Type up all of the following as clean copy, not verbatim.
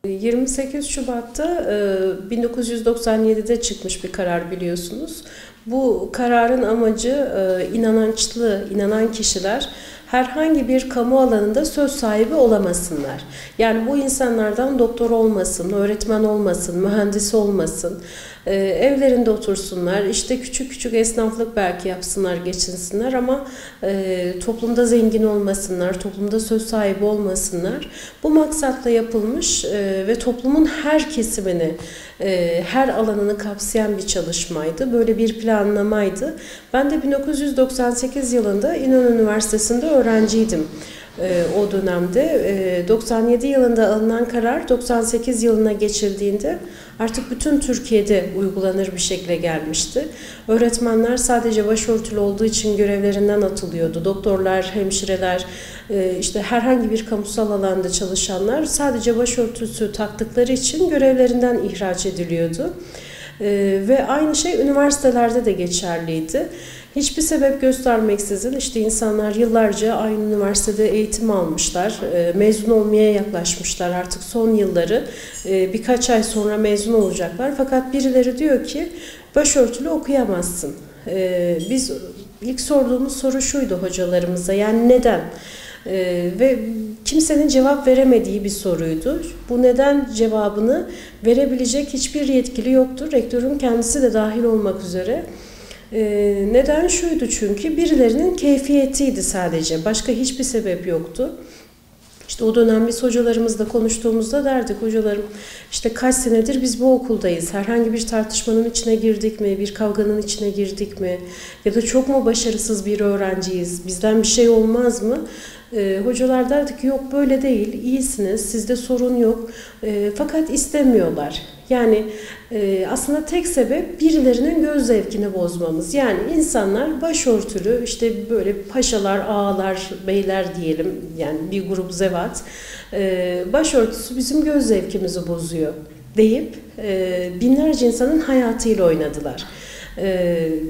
28 Şubat'ta 1997'de çıkmış bir karar biliyorsunuz. Bu kararın amacı inanan kişiler herhangi bir kamu alanında söz sahibi olamasınlar. Yani bu insanlardan doktor olmasın, öğretmen olmasın, mühendis olmasın, evlerinde otursunlar, işte küçük küçük esnaflık belki yapsınlar, geçinsinler ama toplumda zengin olmasınlar, toplumda söz sahibi olmasınlar. Bu maksatla yapılmış ve toplumun her kesimini, her alanını kapsayan bir çalışmaydı. Böyle bir planlamaydı. Ben de 1998 yılında İnönü Üniversitesi'nde öğrenciydim. O dönemde 97 yılında alınan karar 98 yılına geçildiğinde artık bütün Türkiye'de uygulanır bir şekilde gelmişti. Öğretmenler sadece başörtülü olduğu için görevlerinden atılıyordu. Doktorlar, hemşireler, işte herhangi bir kamusal alanda çalışanlar sadece başörtüsü taktıkları için görevlerinden ihraç ediliyordu. Ve aynı şey üniversitelerde de geçerliydi. Hiçbir sebep göstermeksizin işte insanlar yıllarca aynı üniversitede eğitim almışlar, mezun olmaya yaklaşmışlar, artık son yılları, birkaç ay sonra mezun olacaklar. Fakat birileri diyor ki başörtülü okuyamazsın. Biz ilk sorduğumuz soru şuydu hocalarımıza, yani neden? Ve kimsenin cevap veremediği bir soruydu. Bu neden cevabını verebilecek hiçbir yetkili yoktu. Rektörün kendisi de dahil olmak üzere. Neden şuydu, çünkü birilerinin keyfiyetiydi sadece. Başka hiçbir sebep yoktu. İşte o dönem biz hocalarımızla konuştuğumuzda derdik, hocalarım işte kaç senedir biz bu okuldayız. Herhangi bir tartışmanın içine girdik mi, bir kavganın içine girdik mi? Ya da çok mu başarısız bir öğrenciyiz, bizden bir şey olmaz mı? Hocalar derdi ki yok böyle değil, iyisiniz, sizde sorun yok. Fakat istemiyorlar. Yani aslında tek sebep birilerinin göz zevkini bozmamız. Yani insanlar başörtülü, işte böyle paşalar, ağalar, beyler diyelim, yani bir grup zevat, başörtüsü bizim göz zevkimizi bozuyor deyip binlerce insanın hayatıyla oynadılar.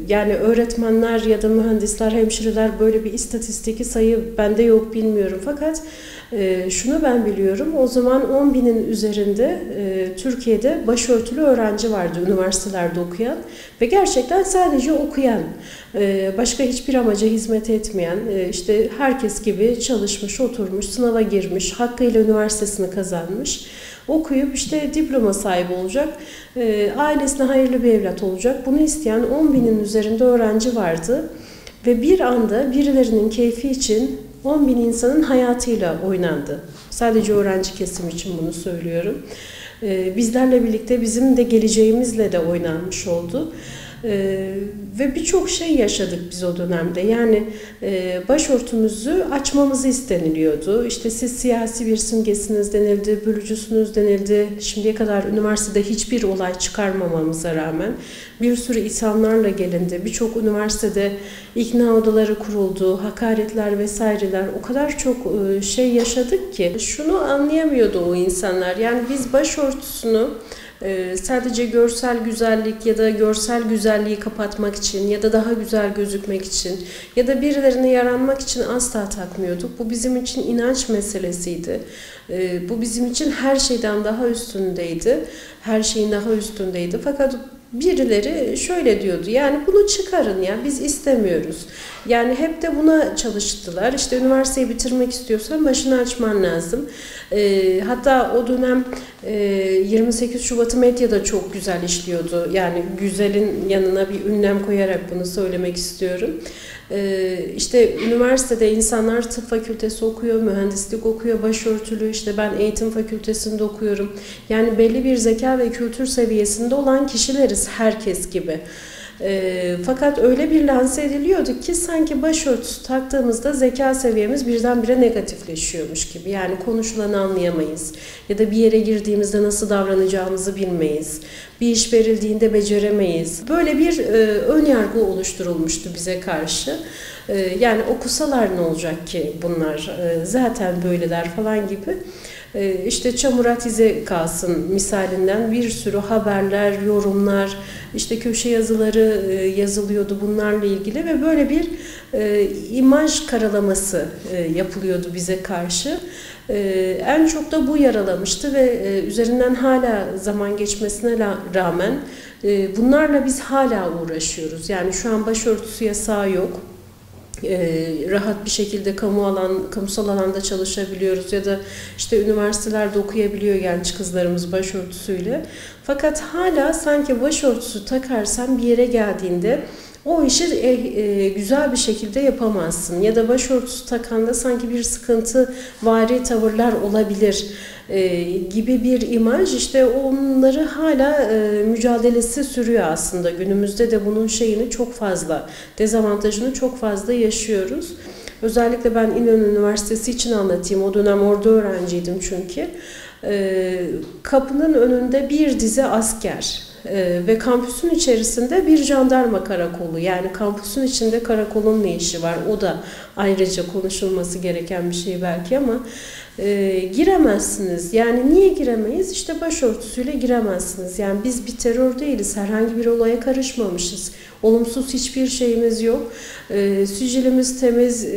Yani öğretmenler ya da mühendisler, hemşireler, böyle bir istatistiki sayı bende yok, bilmiyorum. Fakat şunu ben biliyorum, o zaman 10.000'in üzerinde Türkiye'de başörtülü öğrenci vardı üniversitelerde okuyan ve gerçekten sadece okuyan, başka hiçbir amaca hizmet etmeyen, işte herkes gibi çalışmış, oturmuş, sınava girmiş, hakkıyla üniversitesini kazanmış, okuyup işte diploma sahibi olacak, ailesine hayırlı bir evlat olacak. Bunu isteyen 10.000'in üzerinde öğrenci vardı ve bir anda birilerinin keyfi için 10.000 insanın hayatıyla oynandı. Sadece öğrenci kesimi için bunu söylüyorum. Bizlerle birlikte bizim de geleceğimizle de oynanmış oldu. Ve birçok şey yaşadık biz o dönemde. Yani başörtümüzü açmamızı isteniliyordu. İşte siz siyasi bir simgesiniz denildi, bölücüsünüz denildi. Şimdiye kadar üniversitede hiçbir olay çıkarmamamıza rağmen bir sürü ithamlarla gelindi. Birçok üniversitede ikna odaları kuruldu, hakaretler vesaireler. O kadar çok şey yaşadık ki şunu anlayamıyordu o insanlar. Yani biz başörtüsünü sadece görsel güzellik ya da görsel güzelliği kapatmak için ya da daha güzel gözükmek için ya da birilerine yaranmak için asla takmıyorduk. Bu bizim için inanç meselesiydi. Bu bizim için her şeyden daha üstündeydi. Her şeyin daha üstündeydi. Fakat birileri şöyle diyordu, yani bunu çıkarın ya, biz istemiyoruz. Yani hep de buna çalıştılar. İşte üniversiteyi bitirmek istiyorsan başını açman lazım. Hatta o dönem 28 Şubat'ı medyada çok güzel işliyordu. Yani güzelin yanına bir ünlem koyarak bunu söylemek istiyorum. İşte üniversitede insanlar tıp fakültesi okuyor, mühendislik okuyor, başörtülü, işte ben eğitim fakültesinde okuyorum. Yani belli bir zeka ve kültür seviyesinde olan kişileriz herkes gibi. Fakat öyle bir lanse ediliyordu ki sanki başörtüsü taktığımızda zeka seviyemiz birdenbire negatifleşiyormuş gibi. Yani konuşulanı anlayamayız ya da bir yere girdiğimizde nasıl davranacağımızı bilmeyiz. Bir iş verildiğinde beceremeyiz. Böyle bir ön yargı oluşturulmuştu bize karşı. Yani okusalar ne olacak ki bunlar, zaten böyleler falan gibi. İşte çamura tize kalsın misalinden bir sürü haberler, yorumlar, işte köşe yazıları yazılıyordu bunlarla ilgili ve böyle bir imaj karalaması yapılıyordu bize karşı. En çok da bu yaralamıştı ve üzerinden hala zaman geçmesine rağmen bunlarla biz hala uğraşıyoruz. Yani şu an başörtüsü yasağı yok. Rahat bir şekilde kamusal alanda çalışabiliyoruz ya da işte üniversitelerde okuyabiliyor genç kızlarımız başörtüsüyle. Fakat hala sanki başörtüsü takarsan bir yere geldiğinde o işi güzel bir şekilde yapamazsın. Ya da başörtüsü takanda sanki bir sıkıntıvari tavırlar olabilir gibi bir imaj. İşte onları hala mücadelesi sürüyor aslında. Günümüzde de bunun şeyini çok fazla, dezavantajını çok fazla yaşıyoruz. Özellikle ben İnönü Üniversitesi için anlatayım. O dönem orada öğrenciydim çünkü. Kapının önünde bir dizi asker ve kampüsün içerisinde bir jandarma karakolu. Yani kampüsün içinde karakolun ne işi var? O da ayrıca konuşulması gereken bir şey belki ama giremezsiniz. Yani niye giremeyiz? İşte başörtüsüyle giremezsiniz. Yani biz bir terör değiliz. Herhangi bir olaya karışmamışız. Olumsuz hiçbir şeyimiz yok. Sicilimiz temiz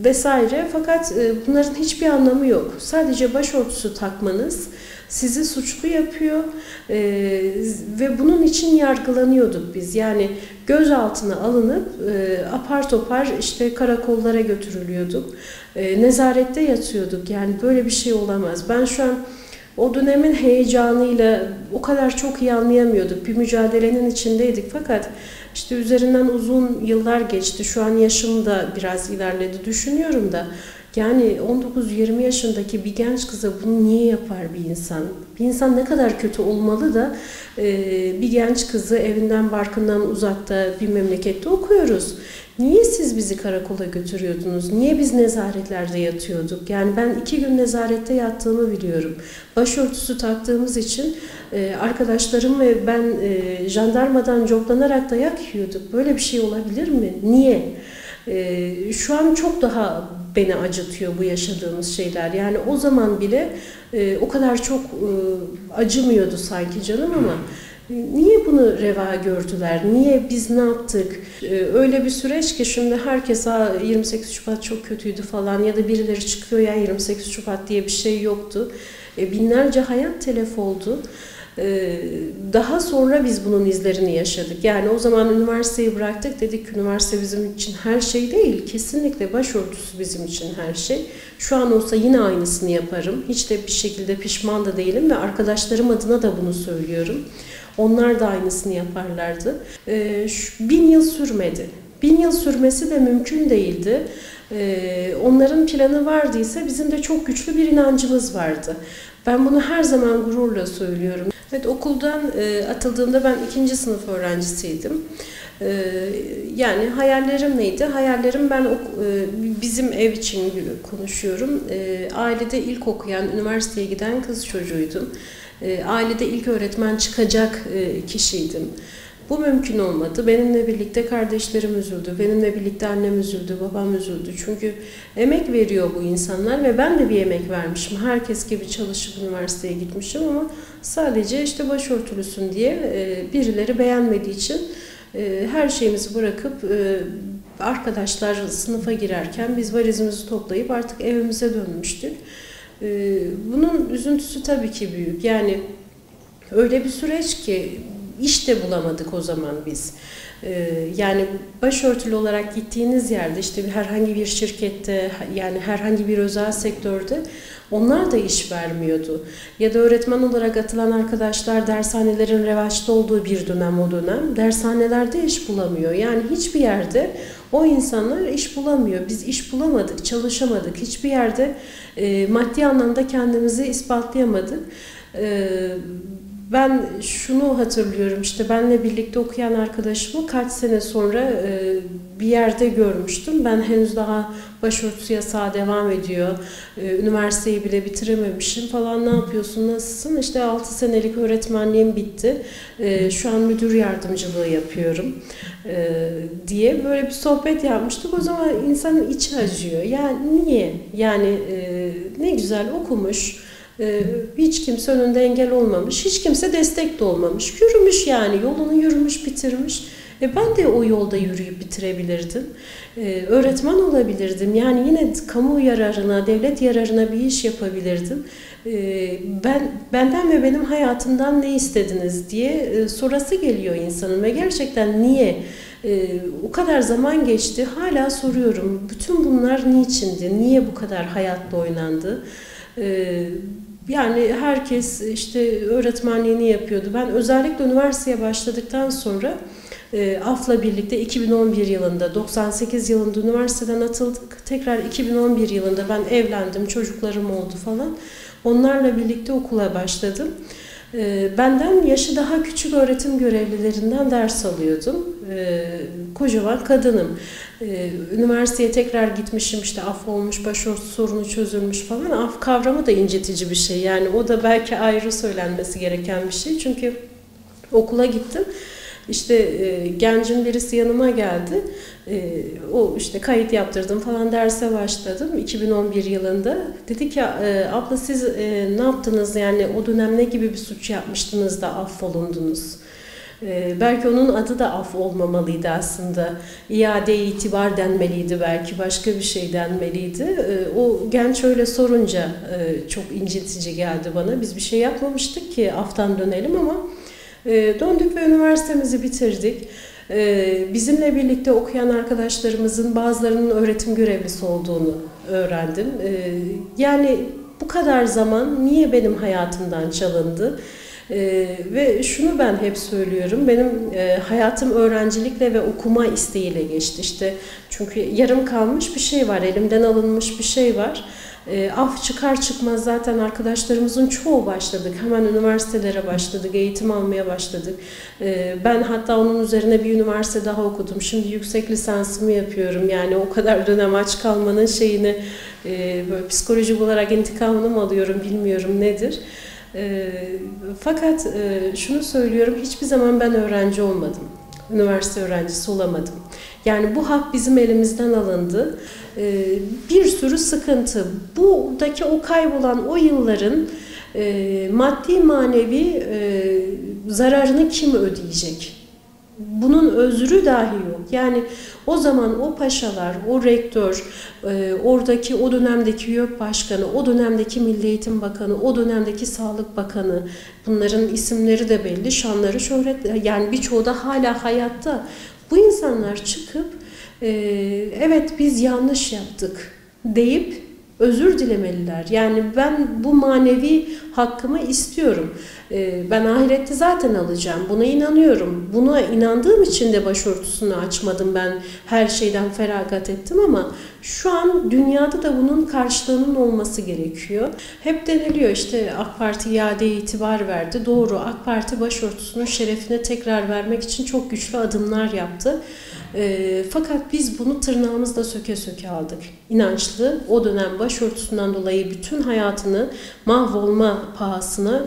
vesaire. Fakat bunların hiçbir anlamı yok. Sadece başörtüsü takmanız sizi suçlu yapıyor ve bunun için yargılanıyorduk biz. Yani gözaltına alınıp apar topar işte karakollara götürülüyorduk. Nezarette yatıyorduk. Yani böyle bir şey olamaz. Ben şu an o dönemin heyecanıyla o kadar çok iyi anlayamıyorduk. Bir mücadelenin içindeydik fakat işte üzerinden uzun yıllar geçti. Şu an yaşım da biraz ilerledi düşünüyorum da. Yani 19-20 yaşındaki bir genç kıza bunu niye yapar bir insan? Bir insan ne kadar kötü olmalı da bir genç kızı evinden barkından uzakta bir memlekette okuyoruz. Niye siz bizi karakola götürüyordunuz? Niye biz nezaretlerde yatıyorduk? Yani ben 2 gün nezarette yattığımı biliyorum. Başörtüsü taktığımız için arkadaşlarım ve ben jandarmadan coplanarak dayak yiyorduk. Böyle bir şey olabilir mi? Niye? Şu an çok daha beni acıtıyor bu yaşadığımız şeyler. Yani o zaman bile o kadar çok acımıyordu sanki canım ama niye bunu reva gördüler? Niye biz ne yaptık? Öyle bir süreç ki şimdi herkes 28 Şubat çok kötüydü falan ya da birileri çıkıyor ya 28 Şubat diye bir şey yoktu. Binlerce hayat telef oldu. Daha sonra biz bunun izlerini yaşadık. Yani o zaman üniversiteyi bıraktık, dedik ki üniversite bizim için her şey değil. Kesinlikle başörtüsü bizim için her şey. Şu an olsa yine aynısını yaparım. Hiç de bir şekilde pişman da değilim ve arkadaşlarım adına da bunu söylüyorum. Onlar da aynısını yaparlardı. 1000 yıl sürmedi. 1000 yıl sürmesi de mümkün değildi. Onların planı vardıysa bizim de çok güçlü bir inancımız vardı. Ben bunu her zaman gururla söylüyorum. Evet, okuldan atıldığımda ben 2. sınıf öğrencisiydim. Yani hayallerim neydi? Hayallerim ben bizim ev için konuşuyorum. Ailede ilk okuyan, üniversiteye giden kız çocuğuydum. Ailede ilk öğretmen çıkacak kişiydim. Bu mümkün olmadı. Benimle birlikte kardeşlerim üzüldü. Benimle birlikte annem üzüldü, babam üzüldü. Çünkü emek veriyor bu insanlar ve ben de bir emek vermişim. Herkes gibi çalışıp üniversiteye gitmişim ama sadece işte başörtülüsün diye birileri beğenmediği için her şeyimizi bırakıp arkadaşlar sınıfa girerken biz valizimizi toplayıp artık evimize dönmüştük. Bunun üzüntüsü tabii ki büyük. Yani öyle bir süreç ki İş de bulamadık o zaman biz. Yani başörtülü olarak gittiğiniz yerde işte herhangi bir şirkette yani herhangi bir özel sektörde onlar da iş vermiyordu. Ya da öğretmen olarak atılan arkadaşlar dershanelerin revaçta olduğu bir dönem o dönem dershanelerde iş bulamıyor. Yani hiçbir yerde o insanlar iş bulamıyor. Biz iş bulamadık, çalışamadık. Hiçbir yerde maddi anlamda kendimizi ispatlayamadık. Ben şunu hatırlıyorum, işte benle birlikte okuyan arkadaşımı kaç sene sonra bir yerde görmüştüm. Ben henüz daha başörtüsü yasağı devam ediyor. Üniversiteyi bile bitirememişim falan. Ne yapıyorsun, nasılsın? İşte 6 senelik öğretmenliğim bitti. Şu an müdür yardımcılığı yapıyorum diye böyle bir sohbet yapmıştık. O zaman insanın içi acıyor. Yani niye? Yani ne güzel okumuş. Hiç kimse önünde engel olmamış, hiç kimse destek de olmamış. Yürümüş yani, yolunu yürümüş, bitirmiş. Ben de o yolda yürüyüp bitirebilirdim. Öğretmen olabilirdim. Yani yine kamu yararına, devlet yararına bir iş yapabilirdim. Benden ve benim hayatımdan ne istediniz diye sorası geliyor insanın ve gerçekten niye? O kadar zaman geçti, hala soruyorum. Bütün bunlar niçindi? Niye bu kadar hayatla oynandı? Yani herkes işte öğretmenliğini yapıyordu. Ben özellikle üniversiteye başladıktan sonra AF'la birlikte 2011 yılında, 98 yılında üniversiteden atıldık. Tekrar 2011 yılında ben evlendim, çocuklarım oldu falan. Onlarla birlikte okula başladım. Benden yaşı daha küçük öğretim görevlilerinden ders alıyordum. Kocaman kadınım. Üniversiteye tekrar gitmişim, işte af olmuş, başörtüsü sorunu çözülmüş falan. Af kavramı da incitici bir şey. Yani o da belki ayrı söylenmesi gereken bir şey. Çünkü okula gittim. İşte gencin birisi yanıma geldi. O işte kayıt yaptırdım falan, derse başladım 2011 yılında. Dedi ki abla siz ne yaptınız, yani o dönem ne gibi bir suç yapmıştınız da affolundunuz? Belki onun adı da af olmamalıydı aslında. İade itibar denmeliydi, belki başka bir şey denmeliydi. O genç öyle sorunca çok incitici geldi bana. Biz bir şey yapmamıştık ki aftan dönelim ama döndük ve üniversitemizi bitirdik. Bizimle birlikte okuyan arkadaşlarımızın bazılarının öğretim görevlisi olduğunu öğrendim. Yani bu kadar zaman niye benim hayatımdan çalındı? Ve şunu ben hep söylüyorum, benim hayatım öğrencilikle ve okuma isteğiyle geçti. İşte çünkü yarım kalmış bir şey var, elimden alınmış bir şey var. Af çıkar çıkmaz zaten arkadaşlarımızın çoğu başladık. Hemen üniversitelere başladık, eğitim almaya başladık. Ben hatta onun üzerine bir üniversite daha okudum. Şimdi yüksek lisansımı yapıyorum. Yani o kadar dönem aç kalmanın şeyini böyle psikolojik olarak intikamını mı alıyorum bilmiyorum nedir. Fakat şunu söylüyorum, hiçbir zaman ben öğrenci olmadım. Üniversite öğrencisi olamadım. Yani bu hak bizim elimizden alındı. Bir sürü sıkıntı. Buradaki o kaybolan o yılların maddi manevi zararını kim ödeyecek? Bunun özrü dahi yok. Yani o zaman o paşalar, o rektör, oradaki o dönemdeki YÖK Başkanı, o dönemdeki Milli Eğitim Bakanı, o dönemdeki Sağlık Bakanı, bunların isimleri de belli, şanları, şöhret, yani birçoğu da hala hayatta. Bu insanlar çıkıp evet biz yanlış yaptık deyip özür dilemeliler. Yani ben bu manevi hakkımı istiyorum. Ben ahirette zaten alacağım. Buna inanıyorum. Buna inandığım için de başörtüsünü açmadım. Ben her şeyden feragat ettim ama şu an dünyada da bunun karşılığının olması gerekiyor. Hep deniliyor işte AK Parti iadeye itibar verdi. Doğru, AK Parti başörtüsünün şerefine tekrar vermek için çok güçlü adımlar yaptı. Fakat biz bunu tırnağımızla söke söke aldık. İnançlı, o dönem başörtüsünden dolayı bütün hayatını mahvolma pahasına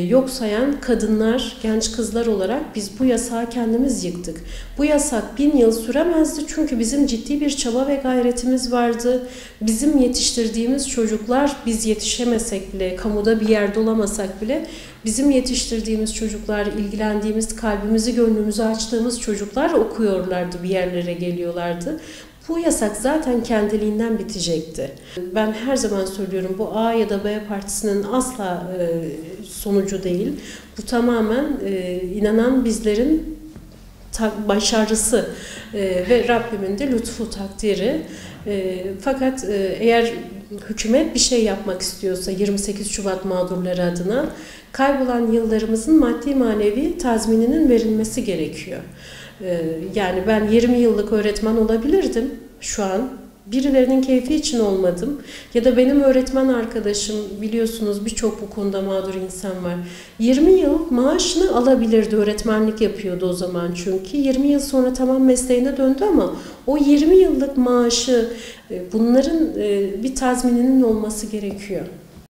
yok sayan kadınlar, genç kızlar olarak biz bu yasağı kendimiz yıktık. Bu yasak 1000 yıl süremezdi çünkü bizim ciddi bir çaba ve gayretimiz vardı. Bizim yetiştirdiğimiz çocuklar, biz yetişemesek bile, kamuda bir yerde olamasak bile, bizim yetiştirdiğimiz çocuklar, ilgilendiğimiz, kalbimizi, gönlümüzü açtığımız çocuklar okuyorlardı, bir yerlere geliyorlardı. Bu yasak zaten kendiliğinden bitecekti. Ben her zaman söylüyorum, bu A ya da B partisinin asla sonucu değil. Bu tamamen inanan bizlerin başarısı ve Rabbimin de lütfu, takdiri. Fakat eğer hükümet bir şey yapmak istiyorsa 28 Şubat mağdurları adına kaybolan yıllarımızın maddi manevi tazmininin verilmesi gerekiyor. Yani ben 20 yıllık öğretmen olabilirdim şu an. Birilerinin keyfi için olmadım. Ya da benim öğretmen arkadaşım, biliyorsunuz birçok bu konuda mağdur insan var. 20 yıl maaşını alabilirdi, öğretmenlik yapıyordu o zaman çünkü. 20 yıl sonra tamam mesleğine döndü ama o 20 yıllık maaşı, bunların bir tazmininin olması gerekiyor.